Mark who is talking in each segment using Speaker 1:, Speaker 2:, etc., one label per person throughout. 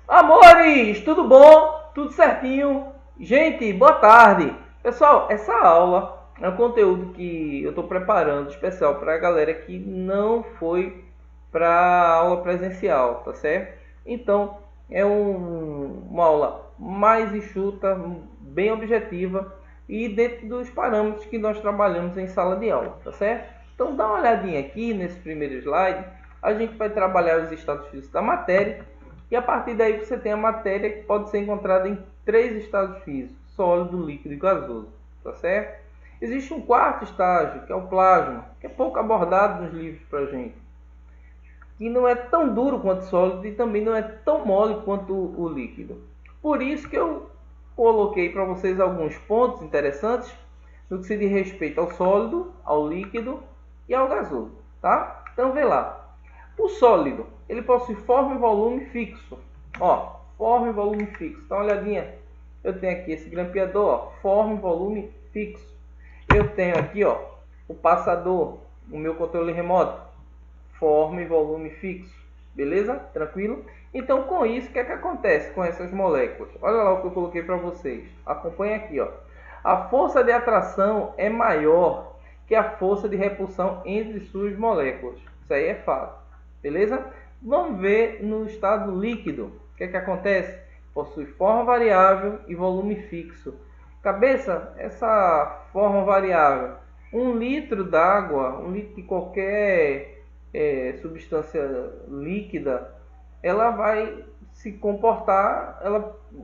Speaker 1: Amores, tudo bom? Tudo certinho? Gente, boa tarde. Pessoal, essa aula é um conteúdo que eu estou preparando especial para a galera que não foi para a aula presencial, tá certo? Então, é uma aula mais enxuta, bem objetiva e dentro dos parâmetros que nós trabalhamos em sala de aula, tá certo? Então, dá uma olhadinha aqui nesse primeiro slide. A gente vai trabalhar os estados físicos da matéria. E a partir daí você tem a matéria que pode ser encontrada em três estados físicos: sólido, líquido e gasoso, tá certo? Existe um quarto estágio, que é o plasma, que é pouco abordado nos livros para a gente, que não é tão duro quanto o sólido e também não é tão mole quanto o líquido. Por isso que eu coloquei para vocês alguns pontos interessantes no que se diz respeito ao sólido, ao líquido e ao gasoso, tá? Então vê lá. O sólido, ele possui forma e volume fixo. Ó, forma e volume fixo. Dá uma olhadinha. Eu tenho aqui esse grampeador, ó, forma e volume fixo. Eu tenho aqui, ó, o passador, o meu controle remoto, forma e volume fixo. Beleza? Tranquilo? Então, com isso, o que é que acontece com essas moléculas? Olha lá o que eu coloquei para vocês. Acompanha aqui, ó. A força de atração é maior que a força de repulsão entre suas moléculas. Isso aí é fato. Beleza? Vamos ver no estado líquido. O que é que acontece? Possui forma variável e volume fixo. Cabeça, essa forma variável. 1 litro d'água, 1 litro de qualquer substância líquida, ela vai se comportar,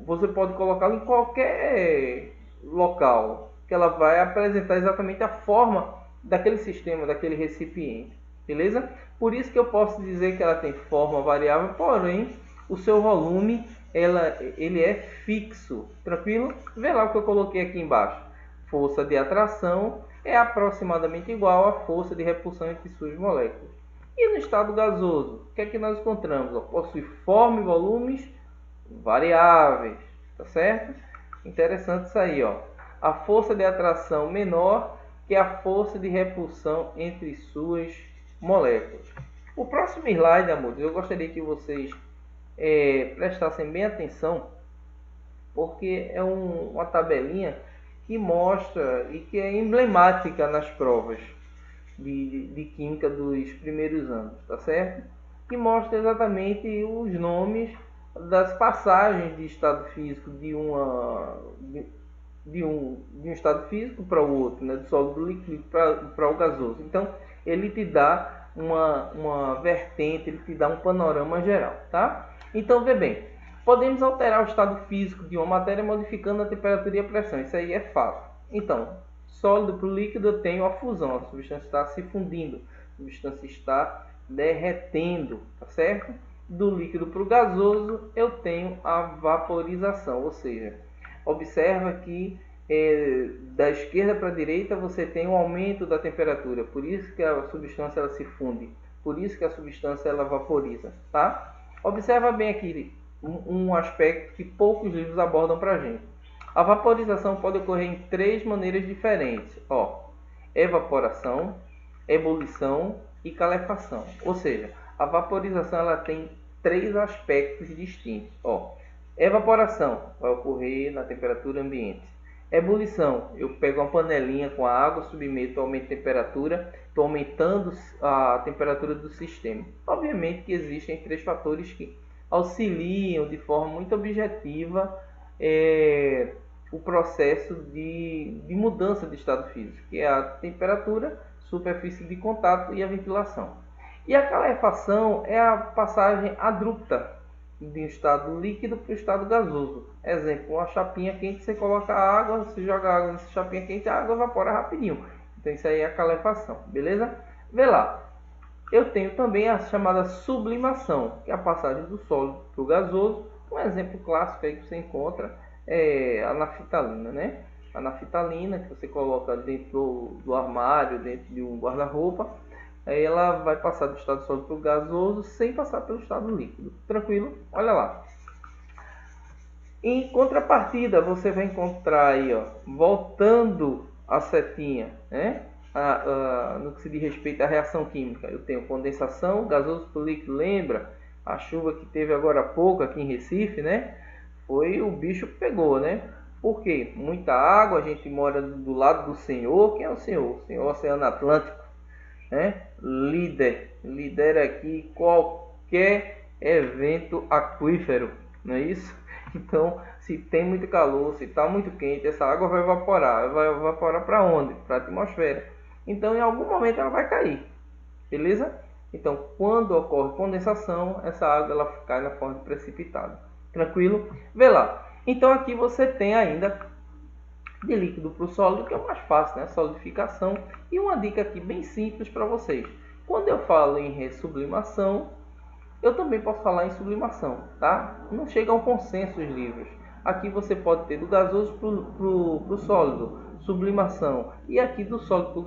Speaker 1: você pode colocá-la em qualquer local, que ela vai apresentar exatamente a forma daquele sistema, daquele recipiente. Beleza? Por isso que eu posso dizer que ela tem forma variável, porém o seu volume ele é fixo. Tranquilo? Vê lá o que eu coloquei aqui embaixo. Força de atração é aproximadamente igual à força de repulsão entre suas moléculas. E no estado gasoso, o que é que nós encontramos? Possui forma e volumes variáveis. Tá certo? Interessante isso aí, ó. A força de atração menor que a força de repulsão entre suas moléculas. O próximo slide, amores, eu gostaria que vocês prestassem bem atenção, porque é uma tabelinha que mostra e que é emblemática nas provas de química dos primeiros anos, tá certo? Que mostra exatamente os nomes das passagens de estado físico de um estado físico para o outro, né? Do sólido líquido para o gasoso. Então, ele te dá uma vertente, ele te dá um panorama geral, tá? Então, vê bem, podemos alterar o estado físico de uma matéria modificando a temperatura e a pressão, isso aí é fácil. Então, sólido para o líquido eu tenho a fusão, a substância está se fundindo, a substância está derretendo, tá certo? Do líquido para o gasoso eu tenho a vaporização, ou seja, observa que da esquerda para a direita você tem um aumento da temperatura, por isso que a substância ela se funde, por isso que a substância ela vaporiza, tá? Observa bem aqui um aspecto que poucos livros abordam para a gente. A vaporização pode ocorrer em três maneiras diferentes, ó: evaporação, ebulição e calefação. Ou seja, a vaporização ela tem três aspectos distintos, ó. Evaporação vai ocorrer na temperatura ambiente. Ebulição, eu pego uma panelinha com a água, submeto, aumento de temperatura, estou aumentando a temperatura do sistema. Obviamente que existem três fatores que auxiliam de forma muito objetiva o processo de mudança de estado físico, que é a temperatura, superfície de contato e a ventilação. E a calefação é a passagem abrupta de um estado líquido para o estado gasoso. Exemplo, uma chapinha quente, você coloca água, você joga água nessa chapinha quente, a água evapora rapidinho. Então isso aí é a calefação, beleza? Vê lá. Eu tenho também a chamada sublimação, que é a passagem do sólido para o gasoso. Um exemplo clássico aí que você encontra é a naftalina, né? A naftalina que você coloca dentro do armário, dentro de um guarda-roupa, aí ela vai passar do estado sólido para o gasoso sem passar pelo estado líquido. Tranquilo? Olha lá. Em contrapartida, você vai encontrar aí, ó, voltando a setinha, né? No que se diz respeito à reação química, eu tenho condensação, gasoso para líquido, lembra? A chuva que teve agora há pouco aqui em Recife, né? Foi o bicho que pegou, né? Por quê? Muita água, a gente mora do lado do Senhor. Quem é o Senhor? O Senhor Oceano Atlântico, né? Lidera aqui qualquer evento aquífero, não é isso? Então, se tem muito calor, se está muito quente, essa água vai evaporar para onde? Para a atmosfera. Então, em algum momento ela vai cair, beleza? Então, quando ocorre condensação, essa água ela cai na forma de precipitado. Tranquilo? Vê lá. Então, aqui você tem ainda de líquido para o sólido, que é o mais fácil, né? Solidificação. E uma dica aqui bem simples para vocês. Quando eu falo em ressublimação, eu também posso falar em sublimação, tá? Não chega a um consenso os livros. Aqui você pode ter do gasoso para o sólido, sublimação. E aqui do sólido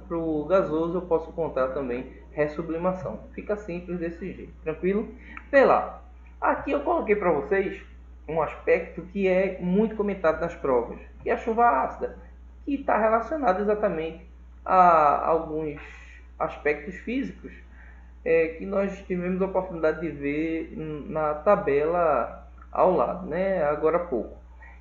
Speaker 1: para o gasoso eu posso contar também ressublimação. Fica simples desse jeito, tranquilo? Vê lá. Aqui eu coloquei para vocês um aspecto que é muito comentado nas provas, que é a chuva ácida, que está relacionado exatamente a alguns aspectos físicos que nós tivemos a oportunidade de ver na tabela ao lado, né, agora há pouco.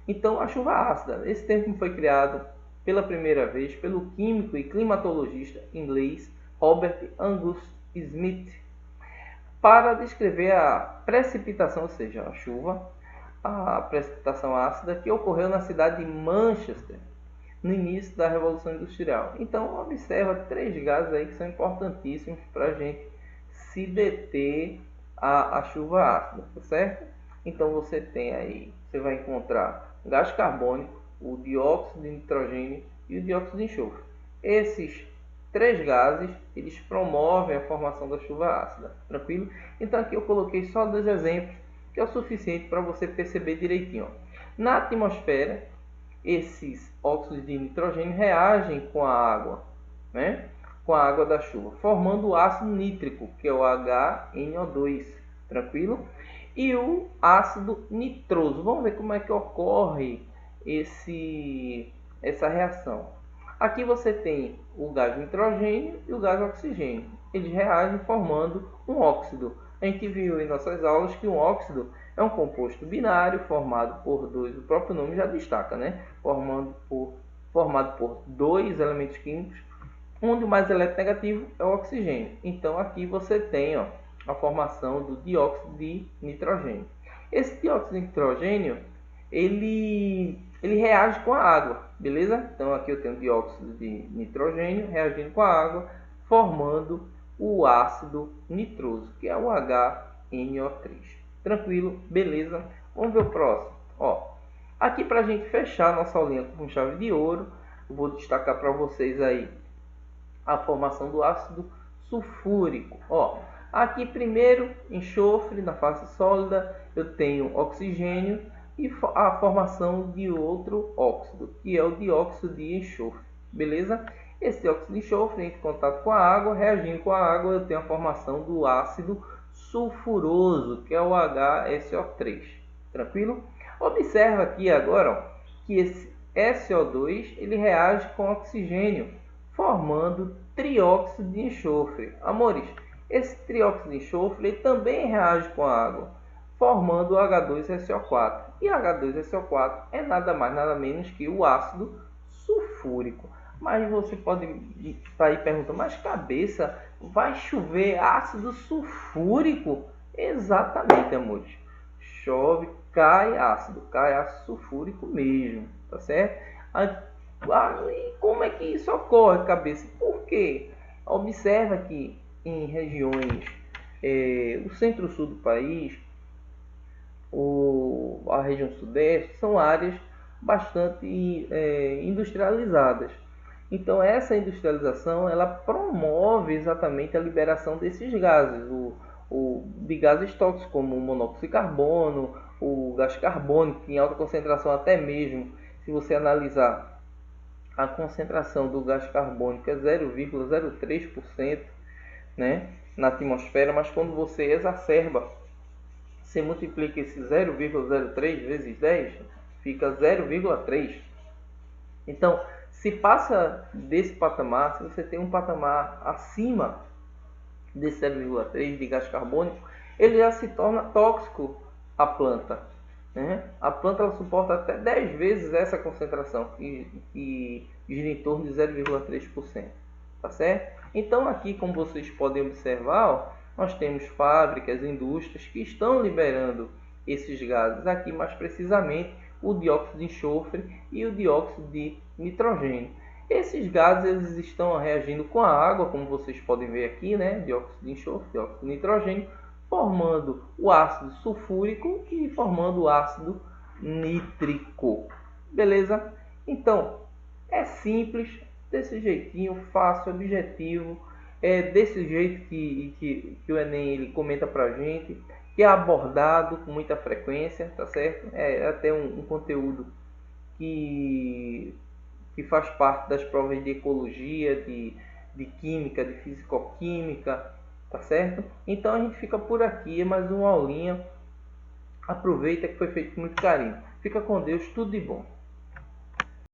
Speaker 1: Então, a chuva ácida, esse termo foi criado pela primeira vez pelo químico e climatologista inglês Robert Angus Smith para descrever a precipitação, ou seja, a chuva, a precipitação ácida que ocorreu na cidade de Manchester no início da Revolução Industrial. Então, observa 3 gases aí que são importantíssimos para a gente se deter a chuva ácida, tá certo? Então, você tem aí, você vai encontrar gás carbônico, o dióxido de nitrogênio e o dióxido de enxofre. Esses 3 gases, eles promovem a formação da chuva ácida, tranquilo? Então, aqui eu coloquei só 2 exemplos, que é o suficiente para você perceber direitinho. Na atmosfera, esses óxidos de nitrogênio reagem com a água, né? Com a água da chuva, formando o ácido nítrico, que é o HNO2, tranquilo? E o ácido nitroso. Vamos ver como é que ocorre essa reação. Aqui você tem o gás nitrogênio e o gás oxigênio. Eles reagem formando um óxido. A gente viu em nossas aulas que um óxido é um composto binário formado por 2, o próprio nome já destaca, né? Formado por 2 elementos químicos, onde o mais eletronegativo é o oxigênio. Então aqui você tem a formação do dióxido de nitrogênio. Esse dióxido de nitrogênio, ele reage com a água, beleza? Então aqui eu tenho dióxido de nitrogênio reagindo com a água, formando o ácido nitroso, que é o HNO3. Tranquilo? Beleza? Vamos ver o próximo. Aqui para a gente fechar a nossa aulinha com chave de ouro, eu vou destacar para vocês aí a formação do ácido sulfúrico. Aqui primeiro enxofre na fase sólida, eu tenho oxigênio e a formação de outro óxido, que é o dióxido de enxofre, beleza? Esse dióxido de enxofre entra em contato com a água, reagindo com a água eu tenho a formação do ácido sulfuroso, que é o HSO3, tranquilo? Observa aqui agora que esse SO2 ele reage com oxigênio, formando trióxido de enxofre. Amores, esse trióxido de enxofre ele também reage com a água, formando o H2SO4. E H2SO4 é nada mais nada menos que o ácido sulfúrico. Mas você pode estar aí perguntando, mas cabeça, vai chover ácido sulfúrico? Exatamente, amores. Chove, cai ácido sulfúrico mesmo, tá certo? E como é que isso ocorre, cabeça? Por quê? Observa que em regiões, o centro-sul do país, a região sudeste, são áreas bastante industrializadas. Então essa industrialização ela promove exatamente a liberação desses gases, de gases tóxicos como o monóxido de carbono, o gás carbônico, em alta concentração até mesmo, se você analisar a concentração do gás carbônico é 0,03%, né, na atmosfera, mas quando você exacerba, você multiplica esse 0,03 vezes 10, fica 0,3. Então, se passa desse patamar, se você tem um patamar acima desse 0,3 de gás carbônico, ele já se torna tóxico à planta, né? A planta ela suporta até 10 vezes essa concentração, que gira em torno de 0,3%. Tá certo? Então aqui, como vocês podem observar, ó, nós temos fábricas, indústrias que estão liberando esses gases. Aqui mais precisamente o dióxido de enxofre e o dióxido de nitrogênio. Esses gases eles estão reagindo com a água, como vocês podem ver aqui, né? Dióxido de enxofre, dióxido de nitrogênio, formando o ácido sulfúrico e formando o ácido nítrico. Beleza? Então, é simples, desse jeitinho, fácil, objetivo, é desse jeito que o Enem ele comenta pra gente, que é abordado com muita frequência, tá certo? É até um conteúdo que faz parte das provas de ecologia, de química, de fisicoquímica, tá certo? Então a gente fica por aqui, é mais uma aulinha. Aproveita que foi feito com muito carinho. Fica com Deus, tudo de bom.